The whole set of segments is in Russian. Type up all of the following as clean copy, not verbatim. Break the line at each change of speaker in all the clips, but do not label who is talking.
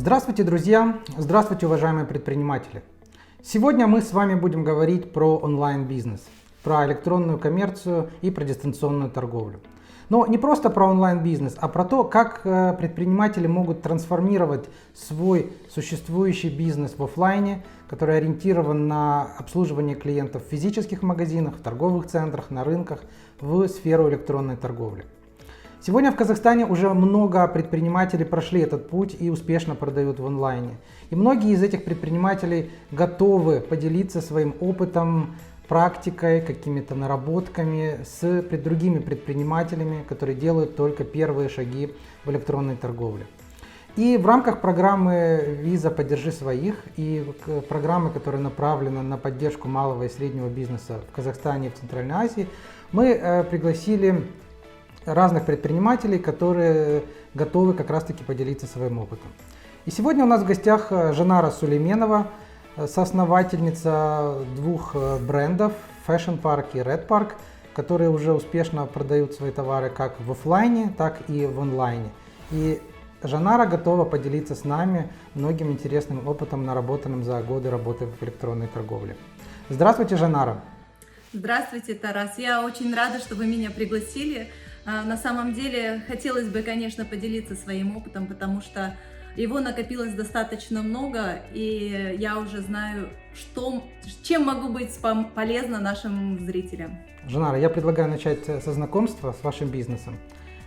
Здравствуйте, друзья! Здравствуйте, уважаемые предприниматели! Сегодня мы с вами будем говорить про онлайн-бизнес, про электронную коммерцию и про дистанционную торговлю. Но не просто про онлайн-бизнес, а про то, как предприниматели могут трансформировать свой существующий бизнес в офлайне, который ориентирован на обслуживание клиентов в физических магазинах, в торговых центрах, на рынках, в сферу электронной торговли. Сегодня в Казахстане уже много предпринимателей прошли этот путь и успешно продают в онлайне. И многие из этих предпринимателей готовы поделиться своим опытом, практикой, какими-то наработками с другими предпринимателями, которые делают только первые шаги в электронной торговле. И в рамках программы «Виза. Поддержи своих» и программы, которая направлена на поддержку малого и среднего бизнеса в Казахстане и в Центральной Азии, мы пригласили разных предпринимателей, которые готовы как раз-таки поделиться своим опытом. И сегодня у нас в гостях Жанара Сулейменова, соосновательница двух брендов Fashion Park и Red Park, которые уже успешно продают свои товары как в офлайне, так и в онлайне. И Жанара готова поделиться с нами многим интересным опытом, наработанным за годы работы в электронной торговле. Здравствуйте, Жанара!
Здравствуйте, Тарас! Я очень рада, что вы меня пригласили. На самом деле, хотелось бы, конечно, поделиться своим опытом, потому что его накопилось достаточно много, и я уже знаю, чем могу быть полезна нашим зрителям.
Жанара, я предлагаю начать со знакомства с вашим бизнесом.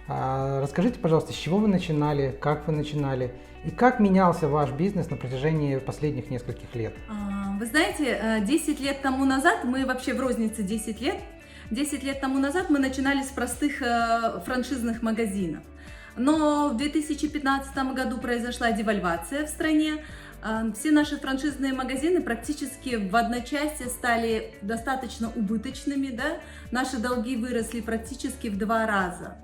Расскажите, пожалуйста, с чего вы начинали, как вы начинали, и как менялся ваш бизнес на протяжении последних нескольких лет?
Вы знаете, 10 лет тому назад, мы вообще в рознице 10 лет, 10 лет тому назад мы начинали с простых франшизных магазинов. Но в 2015 году произошла девальвация в стране. Все наши франшизные магазины практически в одночасье стали достаточно убыточными. Да? Наши долги выросли практически в 2 раза.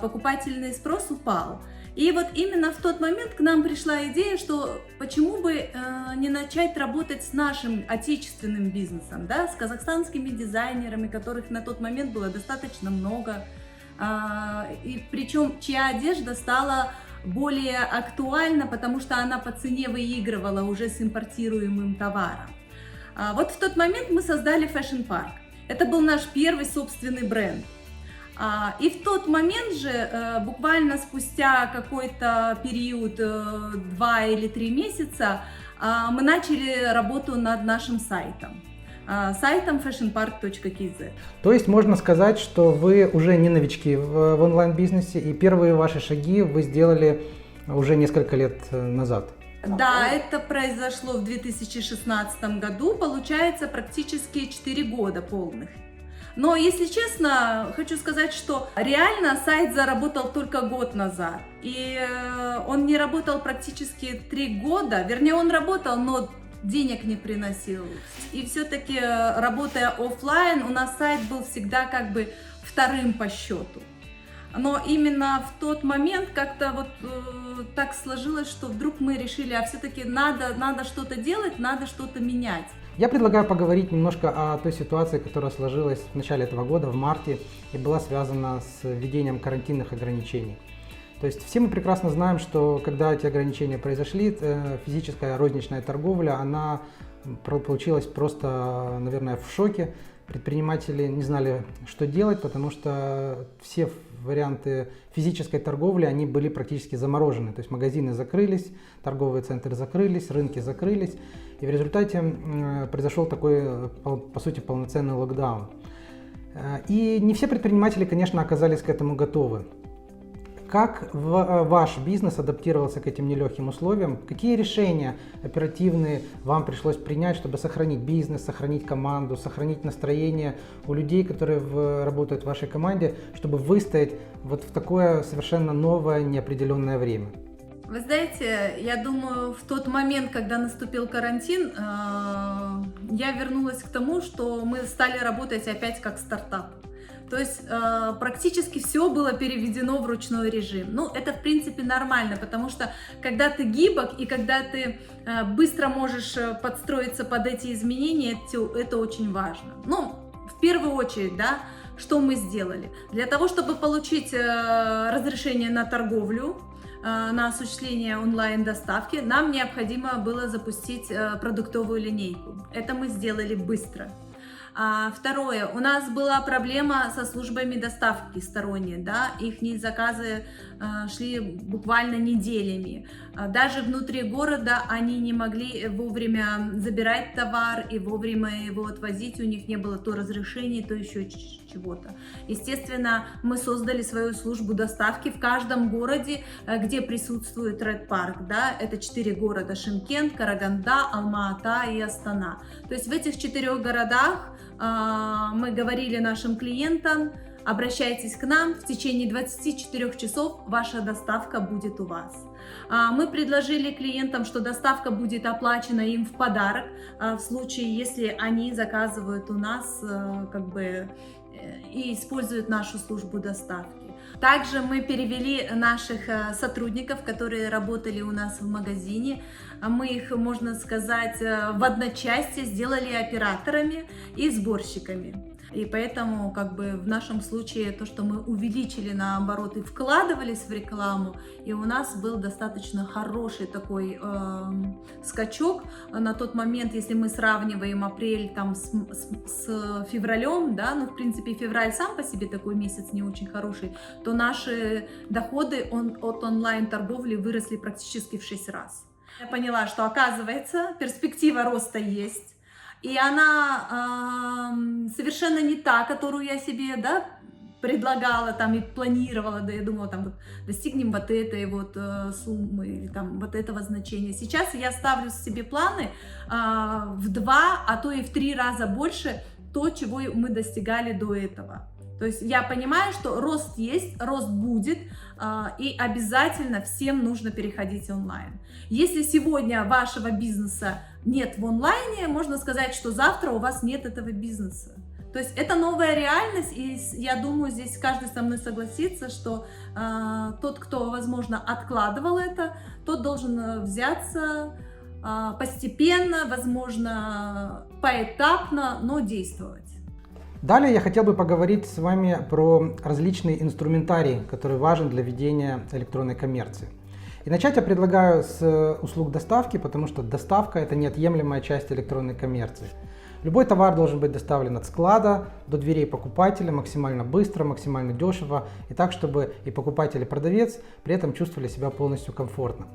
Покупательный спрос упал. И вот именно в тот момент к нам пришла идея, что почему бы не начать работать с нашим отечественным бизнесом, да, с казахстанскими дизайнерами, которых на тот момент было достаточно много, и причем чья одежда стала более актуальна, потому что она по цене выигрывала уже с импортируемым товаром. Вот в тот момент мы создали Fashion Park. Это был наш первый собственный бренд. И в тот момент же, буквально спустя какой-то период, 2 или 3 месяца, мы начали работу над нашим сайтом fashionpark.kz.
То есть можно сказать, что вы уже не новички в онлайн-бизнесе, и первые ваши шаги вы сделали уже несколько лет назад.
Да, это произошло в 2016 году, получается практически 4 года полных. Но, если честно, хочу сказать, что реально сайт заработал только год назад. И он не работал практически 3 года. Вернее, он работал, но денег не приносил. И все-таки, работая офлайн, у нас сайт был всегда как бы вторым по счету. Но именно в тот момент как-то вот так сложилось, что вдруг мы решили, а все-таки надо что-то делать, надо что-то менять.
Я предлагаю поговорить немножко о той ситуации, которая сложилась в начале этого года, в марте, и была связана с введением карантинных ограничений. То есть все мы прекрасно знаем, что когда эти ограничения произошли, физическая розничная торговля, она получилась просто, наверное, в шоке. Предприниматели не знали, что делать, потому что все варианты физической торговли, они были практически заморожены. То есть магазины закрылись, торговые центры закрылись, рынки закрылись. И в результате произошел такой, по сути, полноценный локдаун. И не все предприниматели, конечно, оказались к этому готовы. Как ваш бизнес адаптировался к этим нелегким условиям? Какие решения оперативные вам пришлось принять, чтобы сохранить бизнес, сохранить команду, сохранить настроение у людей, которые работают в вашей команде, чтобы выстоять вот в такое совершенно новое, неопределенное время?
Вы знаете, я думаю, в тот момент, когда наступил карантин, я вернулась к тому, что мы стали работать опять как стартап. То есть практически все было переведено в ручной режим. Ну, это в принципе нормально, потому что когда ты гибок и когда ты быстро можешь подстроиться под эти изменения, это очень важно. Ну, в первую очередь, да, что мы сделали? Для того, чтобы получить разрешение на торговлю, на осуществление онлайн-доставки, нам необходимо было запустить продуктовую линейку. Это мы сделали быстро. Второе, у нас была проблема со службами доставки сторонние, да, их заказы шли буквально неделями. Даже внутри города они не могли вовремя забирать товар и вовремя его отвозить, у них не было то разрешений, то еще чего-то. Естественно, мы создали свою службу доставки в каждом городе, где присутствует Red Park, да, это 4 города: Шымкент, Караганда, Алма-Ата и Астана. То есть в этих 4 городах мы говорили нашим клиентам: обращайтесь к нам, в течение 24 часов ваша доставка будет у вас. Мы предложили клиентам, что доставка будет оплачена им в подарок в случае, если они заказывают у нас и используют нашу службу доставки. Также мы перевели наших сотрудников, которые работали у нас в магазине. Мы их, можно сказать, в одночасье сделали операторами и сборщиками. И поэтому в нашем случае то, что мы увеличили наоборот и вкладывались в рекламу, и у нас был достаточно хороший такой скачок на тот момент, если мы сравниваем апрель с февралем, да, в принципе февраль сам по себе такой месяц не очень хороший, то наши доходы от онлайн-торговли выросли практически в 6 раз. Я поняла, что оказывается перспектива роста есть. И она совершенно не та, которую я себе, да, предлагала и планировала, да, я думала, достигнем вот этой вот суммы или вот этого значения. Сейчас я ставлю себе планы в 2, а то и в 3 раза больше то, чего мы достигали до этого. То есть я понимаю, что рост есть, рост будет, и обязательно всем нужно переходить онлайн. Если сегодня вашего бизнеса нет в онлайне, можно сказать, что завтра у вас нет этого бизнеса. То есть это новая реальность, и я думаю, здесь каждый со мной согласится, что тот, кто, возможно, откладывал это, тот должен взяться постепенно, возможно, поэтапно, но действовать.
Далее я хотел бы поговорить с вами про различные инструментарии, который важен для ведения электронной коммерции. И начать я предлагаю с услуг доставки, потому что доставка – это неотъемлемая часть электронной коммерции. Любой товар должен быть доставлен от склада до дверей покупателя максимально быстро, максимально дешево, и так, чтобы и покупатель, и продавец при этом чувствовали себя полностью комфортно.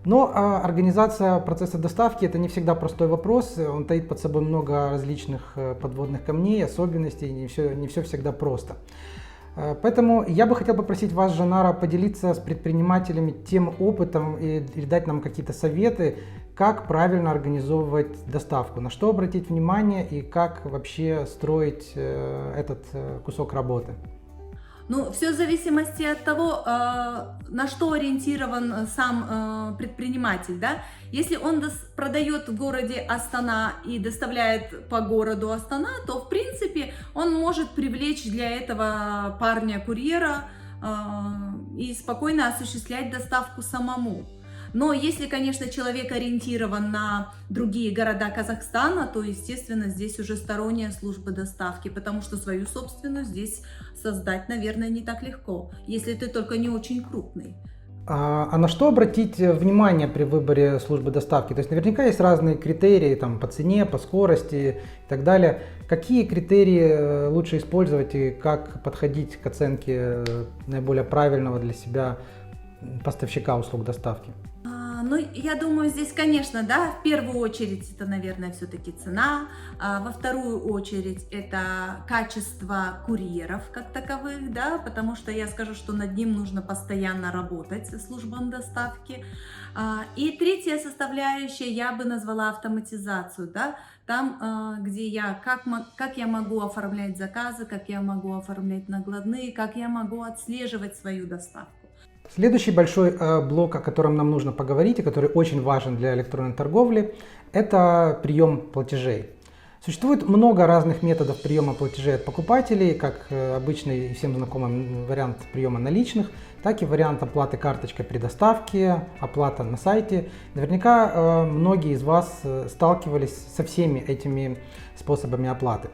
Но организация процесса доставки – это не всегда простой вопрос, он таит под собой много различных подводных камней, особенностей, не все всегда просто. Поэтому я бы хотел попросить вас, Жанара, поделиться с предпринимателями тем опытом или дать нам какие-то советы, как правильно организовывать доставку, на что обратить внимание и как вообще строить этот кусок работы.
Все в зависимости от того, на что ориентирован сам предприниматель, да. Если он продает в городе Астана и доставляет по городу Астана, то, в принципе, он может привлечь для этого парня-курьера и спокойно осуществлять доставку самому. Но если, конечно, человек ориентирован на другие города Казахстана, то, естественно, здесь уже сторонняя служба доставки, потому что свою собственную здесь создать, наверное, не так легко, если ты только не очень крупный.
А на что обратить внимание при выборе службы доставки? То есть наверняка есть разные критерии по цене, по скорости и так далее. Какие критерии лучше использовать и как подходить к оценке наиболее правильного для себя поставщика услуг доставки?
Я думаю, здесь, конечно, да, в первую очередь это, наверное, все-таки цена, во вторую очередь это качество курьеров как таковых, да, потому что я скажу, что над ним нужно постоянно работать, службам доставки. И третья составляющая я бы назвала автоматизацию, да, там, где как я могу оформлять заказы, как я могу оформлять накладные, как я могу отслеживать свою доставку.
Следующий большой блок, о котором нам нужно поговорить и который очень важен для электронной торговли, это прием платежей. Существует много разных методов приема платежей от покупателей, как обычный и всем знакомый вариант приема наличных, так и вариант оплаты карточкой при доставке, оплата на сайте. Наверняка многие из вас сталкивались со всеми этими способами оплаты.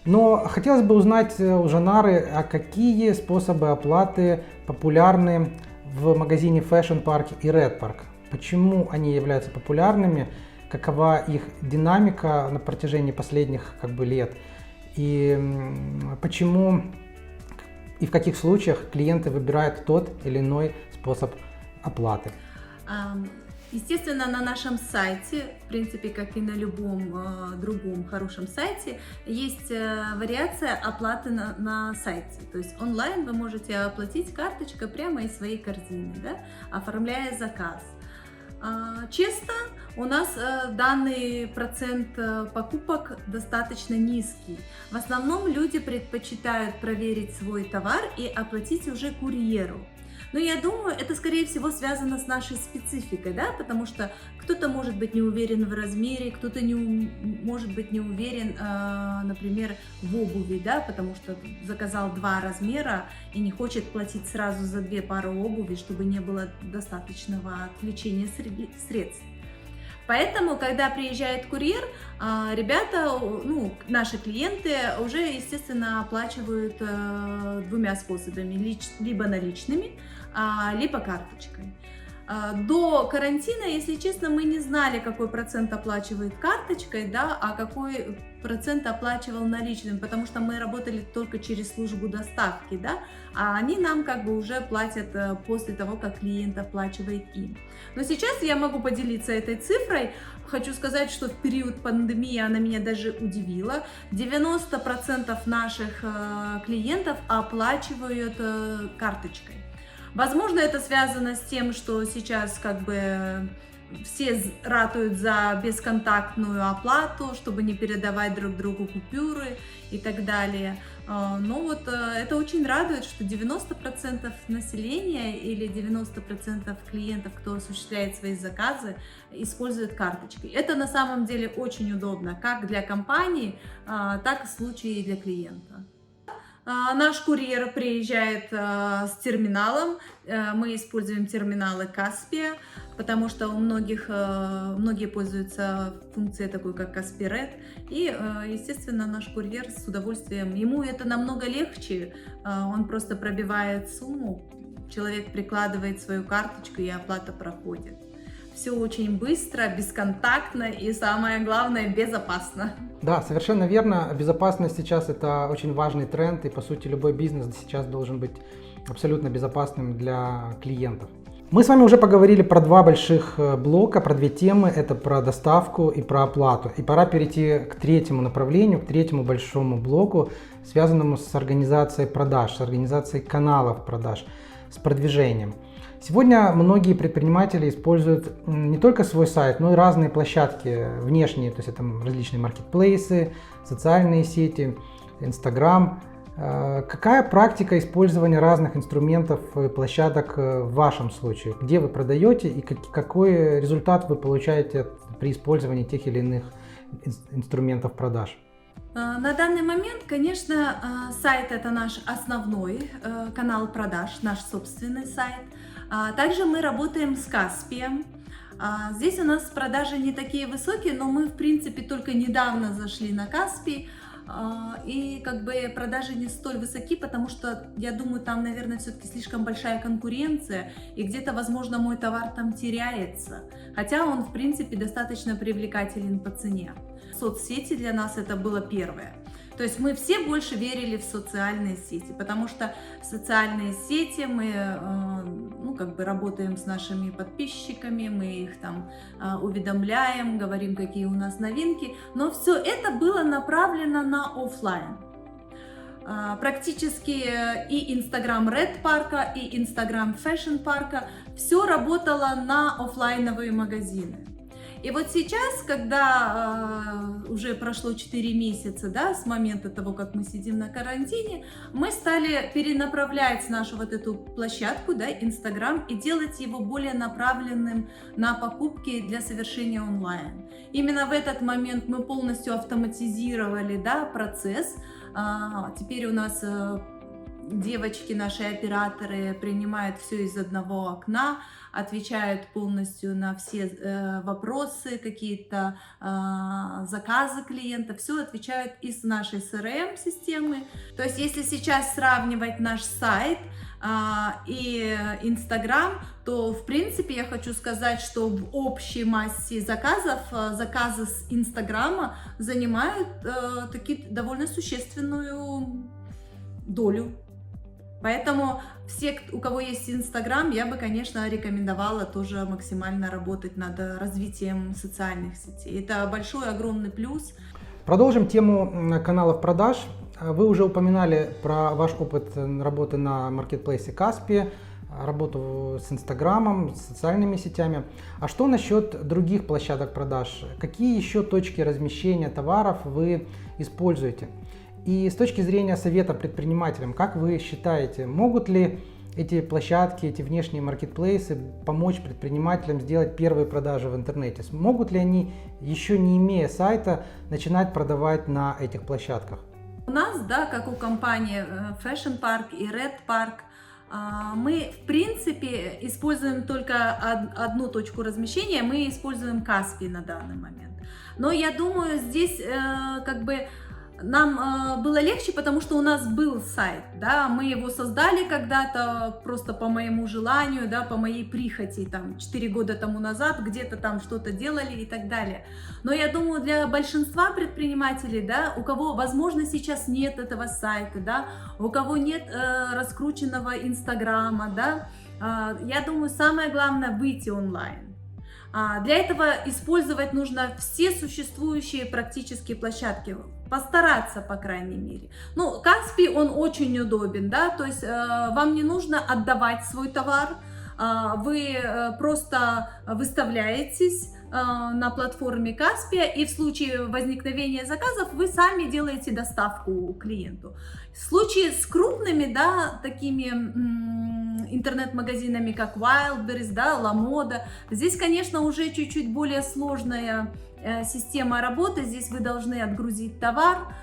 Но хотелось бы узнать у Жанары, а какие способы оплаты популярны в магазине Fashion Park и Red Park? Почему они являются популярными? Какова их динамика на протяжении последних лет? И почему и в каких случаях клиенты выбирают тот или иной способ оплаты?
Естественно, на нашем сайте, в принципе, как и на любом другом хорошем сайте, есть вариация оплаты на сайте. То есть онлайн вы можете оплатить карточкой прямо из своей корзины, да, оформляя заказ. Честно, у нас данный процент покупок достаточно низкий. В основном люди предпочитают проверить свой товар и оплатить уже курьеру. Но я думаю, это скорее всего связано с нашей спецификой, да, потому что кто-то может быть не уверен в размере, кто-то может быть не уверен, например, в обуви, да, потому что заказал 2 размера и не хочет платить сразу за 2 пары обуви, чтобы не было достаточного отвлечения средств. Поэтому, когда приезжает курьер, ребята, наши клиенты уже, естественно, оплачивают 2 способами, либо наличными, либо карточкой. До карантина, если честно, мы не знали, какой процент оплачивает карточкой, да, а какой процент оплачивал наличным, потому что мы работали только через службу доставки, да, а они нам уже платят после того, как клиент оплачивает им. Но сейчас я могу поделиться этой цифрой. Хочу сказать, что в период пандемии она меня даже удивила. 90% наших клиентов оплачивают карточкой. Возможно, это связано с тем, что сейчас все ратуют за бесконтактную оплату, чтобы не передавать друг другу купюры и так далее. Но это очень радует, что 90% населения или 90% клиентов, кто осуществляет свои заказы, используют карточки. Это на самом деле очень удобно, как для компании, так и в случае для клиента. Наш курьер приезжает с терминалом, мы используем терминалы Caspia, потому что многие пользуются функцией такой, как Caspia Red, и, естественно, наш курьер с удовольствием, ему это намного легче, он просто пробивает сумму, человек прикладывает свою карточку и оплата проходит. Все очень быстро, бесконтактно и, самое главное, безопасно.
Да, совершенно верно. Безопасность сейчас это очень важный тренд, и по сути любой бизнес сейчас должен быть абсолютно безопасным для клиентов. Мы с вами уже поговорили про 2 больших блока, про 2 темы. Это про доставку и про оплату. И пора перейти к 3-му направлению, к 3-му большому блоку, связанному с организацией продаж, с организацией каналов продаж, с продвижением. Сегодня многие предприниматели используют не только свой сайт, но и разные площадки внешние, то есть это различные маркетплейсы, социальные сети, Instagram. Какая практика использования разных инструментов и площадок в вашем случае? Где вы продаете и какой результат вы получаете при использовании тех или иных инструментов продаж?
На данный момент, конечно, сайт – это наш основной канал продаж, наш собственный сайт. Также мы работаем с Caspia. Здесь у нас продажи не такие высокие, но мы, в принципе, только недавно зашли на Caspia. И продажи не столь высоки, потому что, я думаю, там, наверное, все-таки слишком большая конкуренция, и где-то, возможно, мой товар там теряется, хотя он, в принципе, достаточно привлекателен по цене. Соцсети для нас это было первое. То есть мы все больше верили в социальные сети, потому что в социальные сети мы работаем с нашими подписчиками, мы их там уведомляем, говорим, какие у нас новинки, но все это было направлено на офлайн. Практически и Instagram Red Park, и Instagram Fashion Park все работало на офлайновые магазины. И вот сейчас, когда уже прошло 4 месяца, да, с момента того, как мы сидим на карантине, мы стали перенаправлять нашу эту площадку, да, Instagram, и делать его более направленным на покупки для совершения онлайн. Именно в этот момент мы полностью автоматизировали, да, процесс. Теперь у нас девочки, наши операторы, принимают все из одного окна, отвечают полностью на все вопросы, какие-то заказы клиента, все отвечают из нашей CRM-системы. То есть, если сейчас сравнивать наш сайт и Инстаграм, то в принципе я хочу сказать, что в общей массе заказов заказы с Инстаграма занимают таки довольно существенную долю. Поэтому все, у кого есть Инстаграм, я бы, конечно, рекомендовала тоже максимально работать над развитием социальных сетей. Это большой, огромный плюс.
Продолжим тему каналов продаж. Вы уже упоминали про ваш опыт работы на маркетплейсе Каспи, работу с Инстаграмом, с социальными сетями. А что насчет других площадок продаж? Какие еще точки размещения товаров вы используете? И с точки зрения совета предпринимателям, как вы считаете, могут ли эти площадки, эти внешние маркетплейсы помочь предпринимателям сделать первые продажи в интернете? Смогут ли они, еще не имея сайта, начинать продавать на этих площадках?
У нас, да, как у компании Fashion Park и Red Park, мы, в принципе, используем только одну точку размещения, мы используем Каспи на данный момент. Но я думаю, здесь как бы нам было легче, потому что у нас был сайт, да, мы его создали когда-то просто по моему желанию, да, по моей прихоти, там, 4 года тому назад, где-то там что-то делали и так далее. Но я думаю, для большинства предпринимателей, да, у кого, возможно, сейчас нет этого сайта, да, у кого нет раскрученного Инстаграма, да, я думаю, самое главное выйти онлайн. Для этого использовать нужно все существующие практические площадки, постараться, по крайней мере. Ну, Каспи, он очень удобен, да, то есть вам не нужно отдавать свой товар, вы просто выставляетесь на платформе Каспия, и в случае возникновения заказов вы сами делаете доставку клиенту. В случае с крупными, да, такими интернет-магазинами, как Wildberries, да, LaModa, здесь, конечно, уже чуть-чуть более сложная система работы. Здесь вы должны отгрузить товар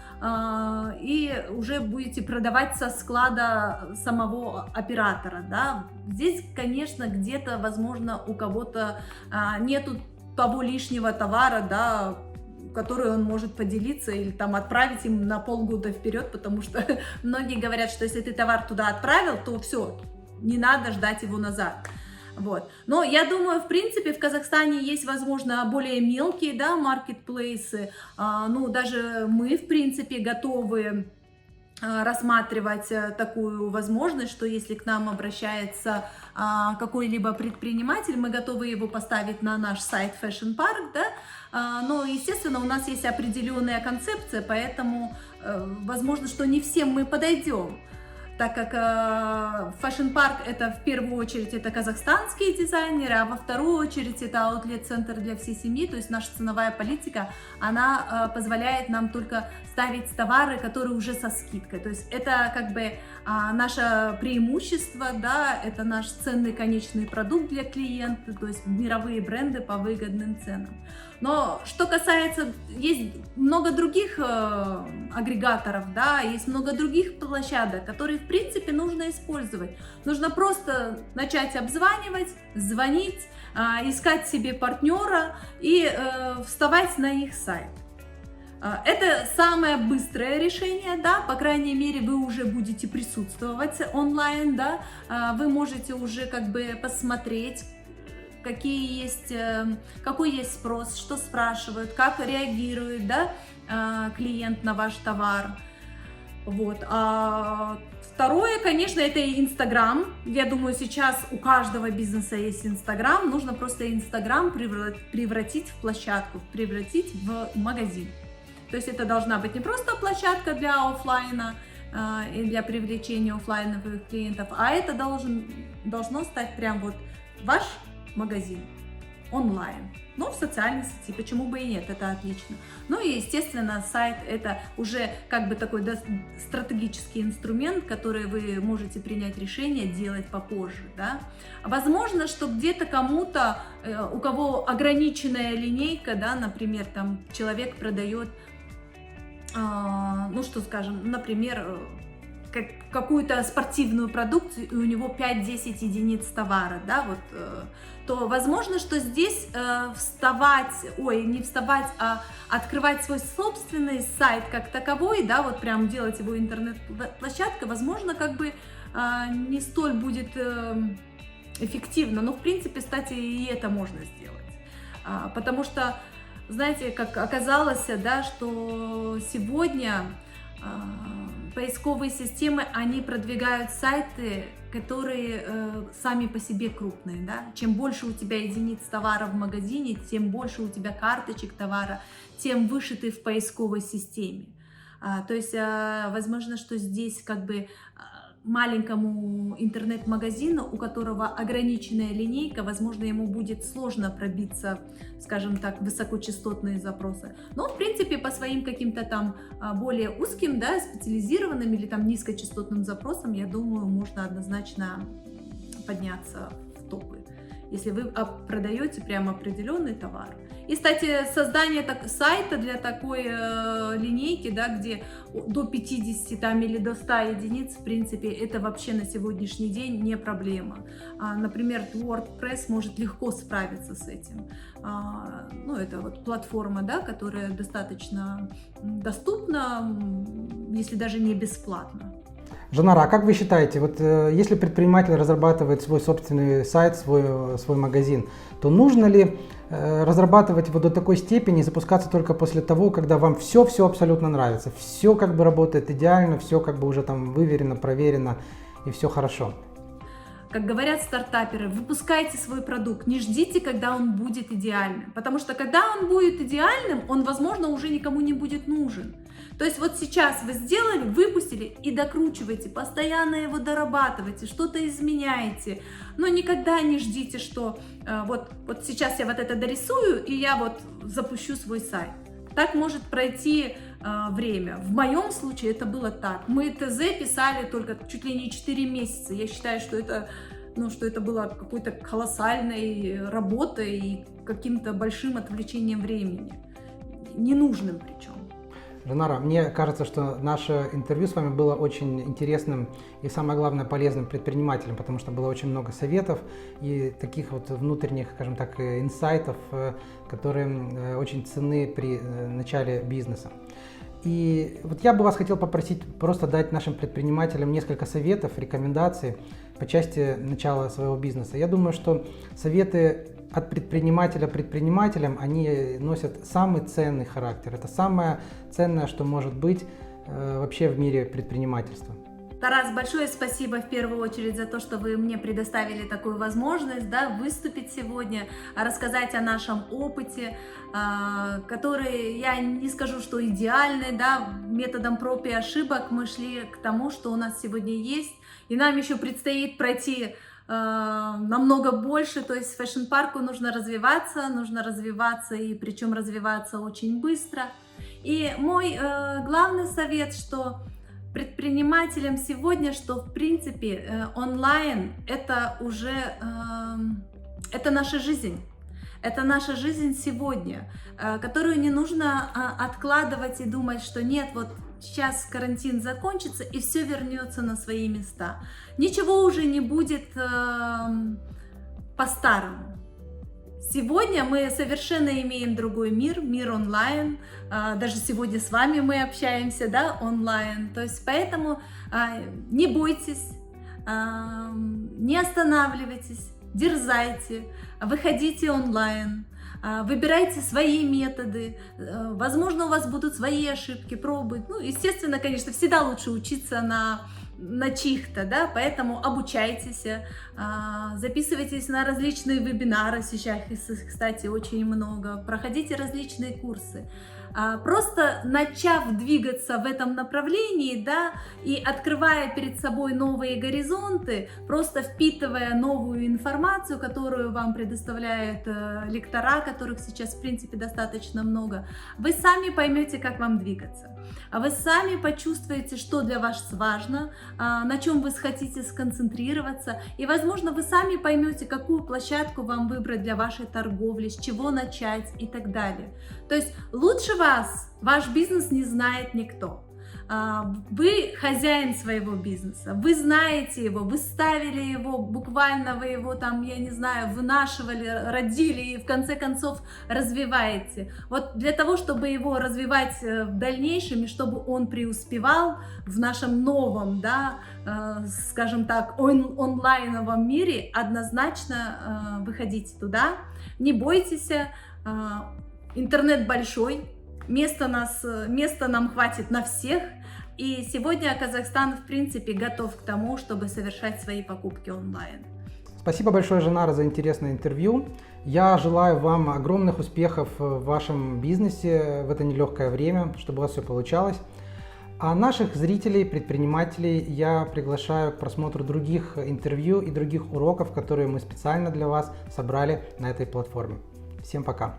и уже будете продавать со склада самого оператора, да. Здесь, конечно, где-то, возможно, у кого-то нету того лишнего товара, да, который он может поделиться или там отправить им на полгода вперед, потому что многие говорят, что если ты товар туда отправил, то все, не надо ждать его назад. Вот. Но я думаю, в принципе, в Казахстане есть, возможно, более мелкие, да, маркетплейсы. Ну, даже мы, в принципе, готовы рассматривать такую возможность, что если к нам обращается какой-либо предприниматель, мы готовы его поставить на наш сайт Fashion Park, да, но, естественно, у нас есть определенная концепция, поэтому возможно, что не всем мы подойдем, так как Fashion Park это в первую очередь это казахстанские дизайнеры, а во вторую очередь это аутлет-центр для всей семьи, то есть наша ценовая политика, она позволяет нам только ставить товары, которые уже со скидкой, то есть это как бы наше преимущество, да, это наш ценный конечный продукт для клиента, то есть мировые бренды по выгодным ценам. Но что касается, есть много других агрегаторов, да, есть много других площадок, которые, в принципе, нужно использовать. Нужно просто начать обзванивать, звонить, искать себе партнера и вставать на их сайт. Это самое быстрое решение, да, по крайней мере, вы уже будете присутствовать онлайн, да, вы можете уже как бы посмотреть, какой есть спрос, что спрашивают, как реагирует, да, клиент на ваш товар. Вот. А второе, конечно, это Инстаграм. Я думаю, сейчас у каждого бизнеса есть Инстаграм. Нужно просто Инстаграм превратить в площадку, превратить в магазин. То есть это должна быть не просто площадка для офлайна и для привлечения офлайновых клиентов, а это должно стать прям вот ваш магазин онлайн, но в социальной сети, почему бы и нет, это отлично. Ну и, естественно, сайт это уже как бы такой стратегический инструмент, который вы можете принять решение делать попозже, да. Возможно, что где-то кому-то, у кого ограниченная линейка, да, например, там человек продает, ну что скажем, например, какую-то спортивную продукцию, и у него 5-10 единиц товара, да, вот, то возможно, что здесь открывать свой собственный сайт как таковой, да, вот прям делать его интернет-площадкой, возможно, как бы не столь будет эффективно, но в принципе, кстати, и это можно сделать, потому что, знаете, как оказалось, да, что сегодня поисковые системы, они продвигают сайты, которые сами по себе крупные, да? Чем больше у тебя единиц товара в магазине, тем больше у тебя карточек товара, тем выше ты в поисковой системе. То есть, возможно, что здесь как бы маленькому интернет-магазину, у которого ограниченная линейка, возможно, ему будет сложно пробиться, скажем так, в высокочастотные запросы. Но, в принципе, по своим каким-то там более узким, да, специализированным или там низкочастотным запросам, я думаю, можно однозначно подняться в топы, если вы продаете прямо определенный товар. И, кстати, создание сайта для такой линейки, да, где до 50 там, или до 100 единиц, в принципе, это вообще на сегодняшний день не проблема. Например, WordPress может легко справиться с этим. Ну, это вот платформа, да, которая достаточно доступна, если даже не бесплатно.
Жанара, а как вы считаете, вот если предприниматель разрабатывает свой собственный сайт, свой магазин, то нужно ли разрабатывать его до такой степени и запускаться только после того, когда вам все абсолютно нравится, все как бы работает идеально, все как бы уже там выверено, проверено и все хорошо?
Как говорят стартаперы, выпускайте свой продукт, не ждите, когда он будет идеальным, потому что когда он будет идеальным, он, возможно, уже никому не будет нужен. То есть вот сейчас вы сделали, выпустили и докручивайте, постоянно его дорабатывайте, что-то изменяете, но никогда не ждите, что вот сейчас я вот это дорисую и я вот запущу свой сайт. Так может пройти время. В моем случае это было так. Мы ТЗ писали только чуть ли не 4 месяца. Я считаю, что это, что это было какой-то колоссальной работой и каким-то большим отвлечением времени. Ненужным причем.
Жанара, мне кажется, что наше интервью с вами было очень интересным и, самое главное, полезным предпринимателям, потому что было очень много советов и таких вот внутренних, скажем так, инсайтов, которые очень ценны при начале бизнеса. И вот я бы вас хотел попросить просто дать нашим предпринимателям несколько советов, рекомендаций по части начала своего бизнеса. Я думаю, что советы от предпринимателя предпринимателям, они носят самый ценный характер. Это самое ценное, что может быть вообще в мире предпринимательства.
Тарас, большое спасибо в первую очередь за то, что вы мне предоставили такую возможность, да, выступить сегодня, рассказать о нашем опыте, который, я не скажу, что идеальный, да, методом проб и ошибок мы шли к тому, что у нас сегодня есть, и нам еще предстоит пройти намного больше, то есть фэшн-парку нужно развиваться, и причем развиваться очень быстро. И мой главный совет, что предпринимателям сегодня, что в принципе онлайн это уже это наша жизнь. Это наша жизнь сегодня, которую не нужно откладывать и думать, что нет, вот сейчас карантин закончится и все вернется на свои места. Ничего уже не будет по-старому. Сегодня мы совершенно имеем другой мир онлайн. Даже сегодня с вами мы общаемся, да, онлайн. То есть поэтому не бойтесь, не останавливайтесь, дерзайте, выходите онлайн. Выбирайте свои методы, возможно, у вас будут свои ошибки, пробы. Ну, естественно, конечно, всегда лучше учиться на чьих-то, да, поэтому обучайтесь, записывайтесь на различные вебинары, сейчас их, кстати, очень много, проходите различные курсы. Просто начав двигаться в этом направлении, да, и открывая перед собой новые горизонты, просто впитывая новую информацию, которую вам предоставляют лектора, которых сейчас, в принципе, достаточно много, вы сами поймете, как вам двигаться. Вы сами почувствуете, что для вас важно, на чем вы хотите сконцентрироваться, и, возможно, вы сами поймете, какую площадку вам выбрать для вашей торговли, с чего начать и так далее. То есть лучше вас ваш бизнес не знает никто. Вы хозяин своего бизнеса, вы знаете его, вы ставили его, буквально вы его там, я не знаю, вынашивали, родили и в конце концов развиваете. Вот для того, чтобы его развивать в дальнейшем и чтобы он преуспевал в нашем новом, да, скажем так, онлайновом мире, однозначно выходите туда, не бойтесь, интернет большой, места нам хватит на всех, и сегодня Казахстан в принципе готов к тому, чтобы совершать свои покупки онлайн.
Спасибо большое, Жанара, за интересное интервью. Я желаю вам огромных успехов в вашем бизнесе в это нелегкое время, чтобы у вас все получалось. А наших зрителей, предпринимателей я приглашаю к просмотру других интервью и других уроков, которые мы специально для вас собрали на этой платформе. Всем пока!